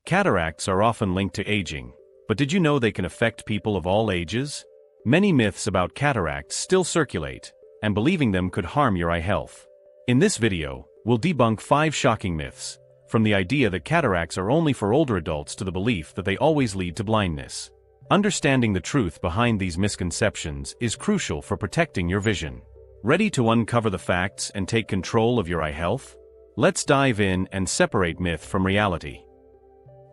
Cataracts are often linked to aging, but did you know they can affect people of all ages? Many myths about cataracts still circulate, and believing them could harm your eye health. In this video, we'll debunk 5 shocking myths, from the idea that cataracts are only for older adults to the belief that they always lead to blindness. Understanding the truth behind these misconceptions is crucial for protecting your vision. Ready to uncover the facts and take control of your eye health? Let's dive in and separate myth from reality.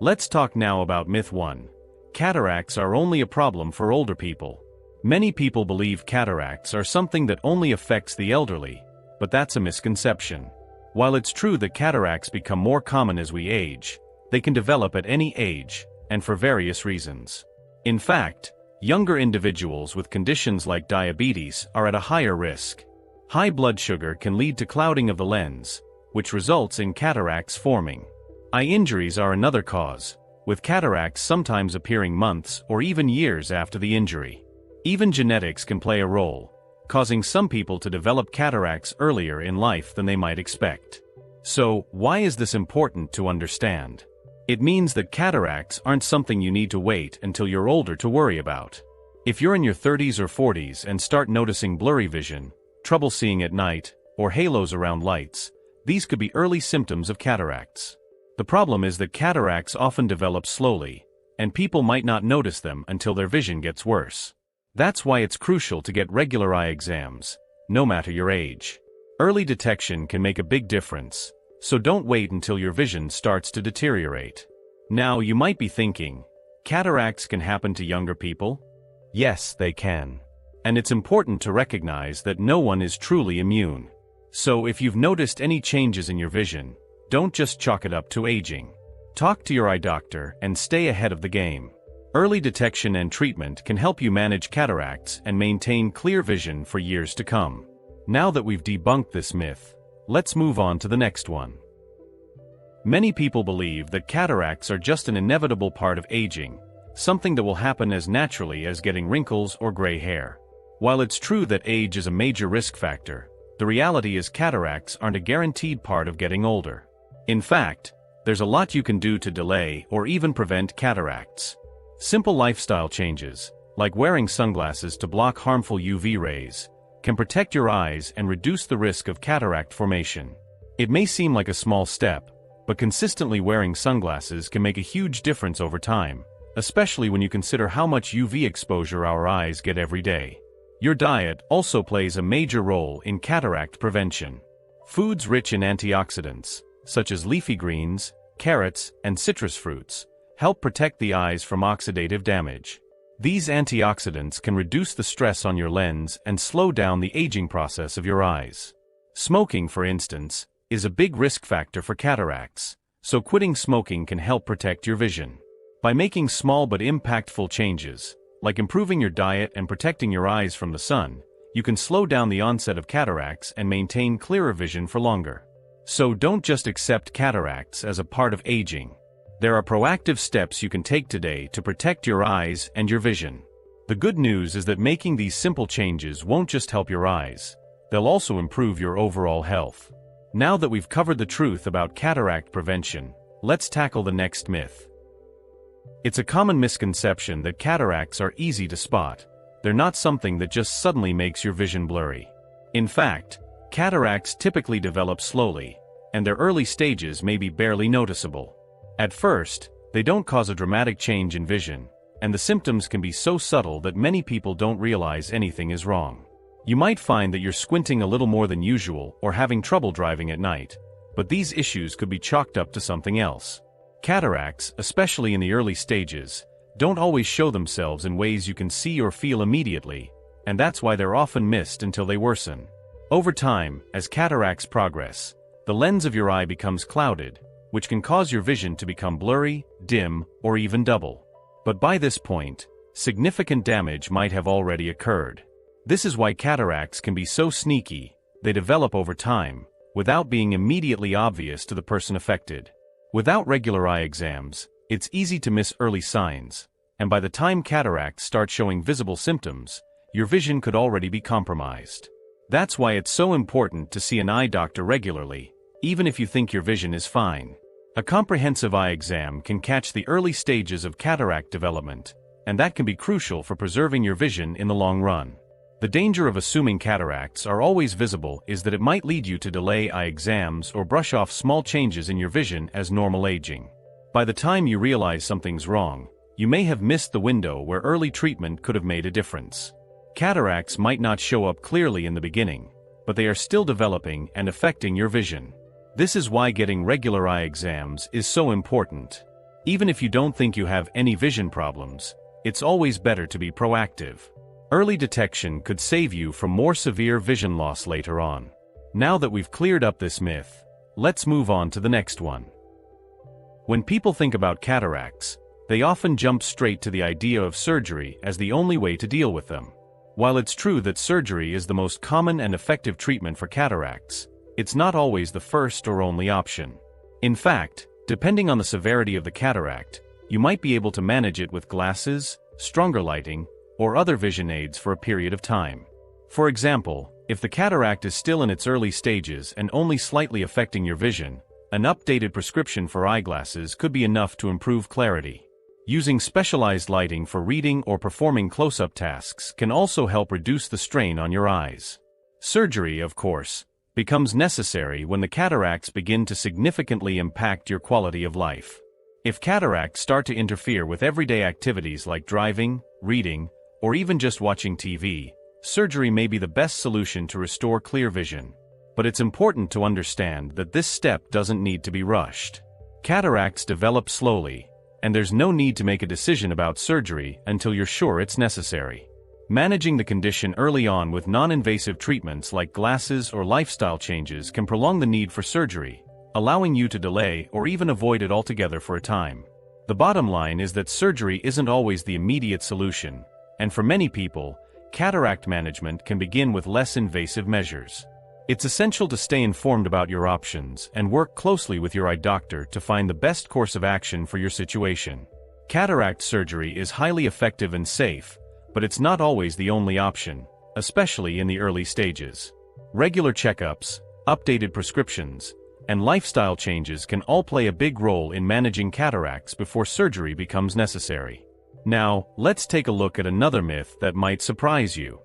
Let's talk now about myth 1. Cataracts are only a problem for older people. Many people believe cataracts are something that only affects the elderly, but that's a misconception. While it's true that cataracts become more common as we age, they can develop at any age, and for various reasons. In fact, younger individuals with conditions like diabetes are at a higher risk. High blood sugar can lead to clouding of the lens, which results in cataracts forming. Eye injuries are another cause, with cataracts sometimes appearing months or even years after the injury. Even genetics can play a role, causing some people to develop cataracts earlier in life than they might expect. So, why is this important to understand? It means that cataracts aren't something you need to wait until you're older to worry about. If you're in your 30s or 40s and start noticing blurry vision, trouble seeing at night, or halos around lights, these could be early symptoms of cataracts. The problem is that cataracts often develop slowly, and people might not notice them until their vision gets worse. That's why it's crucial to get regular eye exams, no matter your age. Early detection can make a big difference, so don't wait until your vision starts to deteriorate. Now you might be thinking, cataracts can happen to younger people? Yes, they can. And it's important to recognize that no one is truly immune. So if you've noticed any changes in your vision, don't just chalk it up to aging. Talk to your eye doctor and stay ahead of the game. Early detection and treatment can help you manage cataracts and maintain clear vision for years to come. Now that we've debunked this myth, let's move on to the next one. Many people believe that cataracts are just an inevitable part of aging, something that will happen as naturally as getting wrinkles or gray hair. While it's true that age is a major risk factor, the reality is cataracts aren't a guaranteed part of getting older. In fact, there's a lot you can do to delay or even prevent cataracts. Simple lifestyle changes, like wearing sunglasses to block harmful UV rays, can protect your eyes and reduce the risk of cataract formation. It may seem like a small step, but consistently wearing sunglasses can make a huge difference over time, especially when you consider how much UV exposure our eyes get every day. Your diet also plays a major role in cataract prevention. Foods rich in antioxidants, such as leafy greens, carrots, and citrus fruits, help protect the eyes from oxidative damage. These antioxidants can reduce the stress on your lens and slow down the aging process of your eyes. Smoking, for instance, is a big risk factor for cataracts, so quitting smoking can help protect your vision. By making small but impactful changes, like improving your diet and protecting your eyes from the sun, you can slow down the onset of cataracts and maintain clearer vision for longer. So don't just accept cataracts as a part of aging. There are proactive steps you can take today to protect your eyes and your vision. The good news is that making these simple changes won't just help your eyes, they'll also improve your overall health. Now that we've covered the truth about cataract prevention, let's tackle the next myth. It's a common misconception that cataracts are easy to spot. They're not something that just suddenly makes your vision blurry. In fact, cataracts typically develop slowly, and their early stages may be barely noticeable. At first, they don't cause a dramatic change in vision, and the symptoms can be so subtle that many people don't realize anything is wrong. You might find that you're squinting a little more than usual or having trouble driving at night, but these issues could be chalked up to something else. Cataracts, especially in the early stages, don't always show themselves in ways you can see or feel immediately, and that's why they're often missed until they worsen. Over time, as cataracts progress, the lens of your eye becomes clouded, which can cause your vision to become blurry, dim, or even double. But by this point, significant damage might have already occurred. This is why cataracts can be so sneaky. They develop over time, without being immediately obvious to the person affected. Without regular eye exams, it's easy to miss early signs, and by the time cataracts start showing visible symptoms, your vision could already be compromised. That's why it's so important to see an eye doctor regularly, even if you think your vision is fine. A comprehensive eye exam can catch the early stages of cataract development, and that can be crucial for preserving your vision in the long run. The danger of assuming cataracts are always visible is that it might lead you to delay eye exams or brush off small changes in your vision as normal aging. By the time you realize something's wrong, you may have missed the window where early treatment could have made a difference. Cataracts might not show up clearly in the beginning, but they are still developing and affecting your vision. This is why getting regular eye exams is so important. Even if you don't think you have any vision problems, it's always better to be proactive. Early detection could save you from more severe vision loss later on. Now that we've cleared up this myth, let's move on to the next one. When people think about cataracts, they often jump straight to the idea of surgery as the only way to deal with them. While it's true that surgery is the most common and effective treatment for cataracts, it's not always the first or only option. In fact, depending on the severity of the cataract, you might be able to manage it with glasses, stronger lighting, or other vision aids for a period of time. For example, if the cataract is still in its early stages and only slightly affecting your vision, an updated prescription for eyeglasses could be enough to improve clarity. Using specialized lighting for reading or performing close-up tasks can also help reduce the strain on your eyes. Surgery, of course, becomes necessary when the cataracts begin to significantly impact your quality of life. If cataracts start to interfere with everyday activities like driving, reading, or even just watching TV, surgery may be the best solution to restore clear vision. But it's important to understand that this step doesn't need to be rushed. Cataracts develop slowly, and there's no need to make a decision about surgery until you're sure it's necessary. Managing the condition early on with non-invasive treatments like glasses or lifestyle changes can prolong the need for surgery, allowing you to delay or even avoid it altogether for a time. The bottom line is that surgery isn't always the immediate solution, and for many people, cataract management can begin with less invasive measures. It's essential to stay informed about your options and work closely with your eye doctor to find the best course of action for your situation. Cataract surgery is highly effective and safe, but it's not always the only option, especially in the early stages. Regular checkups, updated prescriptions, and lifestyle changes can all play a big role in managing cataracts before surgery becomes necessary. Now, let's take a look at another myth that might surprise you.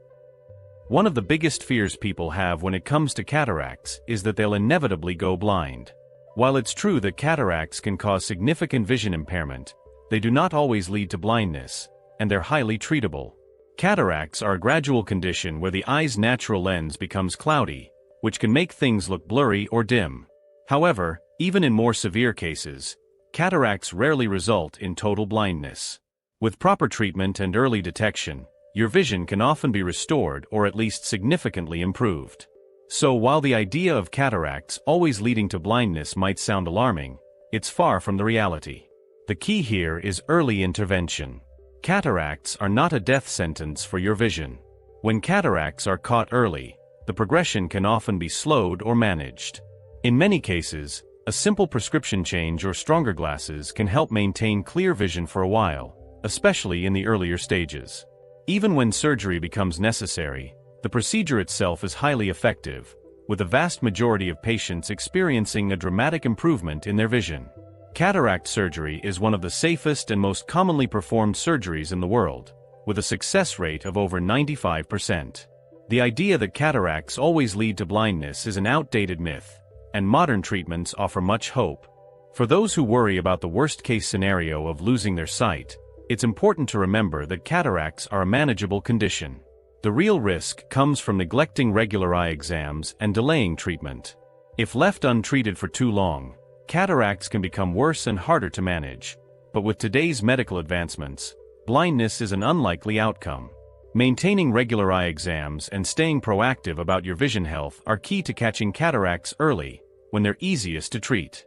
One of the biggest fears people have when it comes to cataracts is that they'll inevitably go blind. While it's true that cataracts can cause significant vision impairment, they do not always lead to blindness, and they're highly treatable. Cataracts are a gradual condition where the eye's natural lens becomes cloudy, which can make things look blurry or dim. However, even in more severe cases, cataracts rarely result in total blindness. With proper treatment and early detection, your vision can often be restored or at least significantly improved. So while the idea of cataracts always leading to blindness might sound alarming, it's far from the reality. The key here is early intervention. Cataracts are not a death sentence for your vision. When cataracts are caught early, the progression can often be slowed or managed. In many cases, a simple prescription change or stronger glasses can help maintain clear vision for a while, especially in the earlier stages. Even when surgery becomes necessary, the procedure itself is highly effective, with the vast majority of patients experiencing a dramatic improvement in their vision. Cataract surgery is one of the safest and most commonly performed surgeries in the world, with a success rate of over 95%. The idea that cataracts always lead to blindness is an outdated myth, and modern treatments offer much hope. For those who worry about the worst-case scenario of losing their sight, it's important to remember that cataracts are a manageable condition. The real risk comes from neglecting regular eye exams and delaying treatment. If left untreated for too long, cataracts can become worse and harder to manage. But with today's medical advancements, blindness is an unlikely outcome. Maintaining regular eye exams and staying proactive about your vision health are key to catching cataracts early, when they're easiest to treat.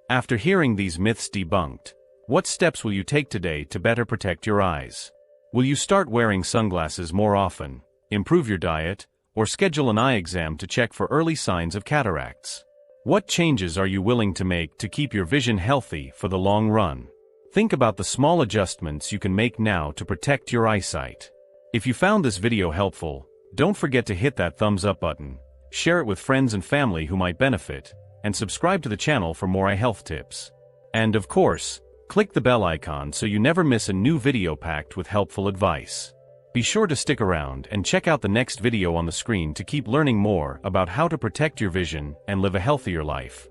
After hearing these myths debunked, what steps will you take today to better protect your eyes? Will you start wearing sunglasses more often, improve your diet, or schedule an eye exam to check for early signs of cataracts? What changes are you willing to make to keep your vision healthy for the long run? Think about the small adjustments you can make now to protect your eyesight. If you found this video helpful, don't forget to hit that thumbs up button, share it with friends and family who might benefit, and subscribe to the channel for more eye health tips. And of course, click the bell icon so you never miss a new video packed with helpful advice. Be sure to stick around and check out the next video on the screen to keep learning more about how to protect your vision and live a healthier life.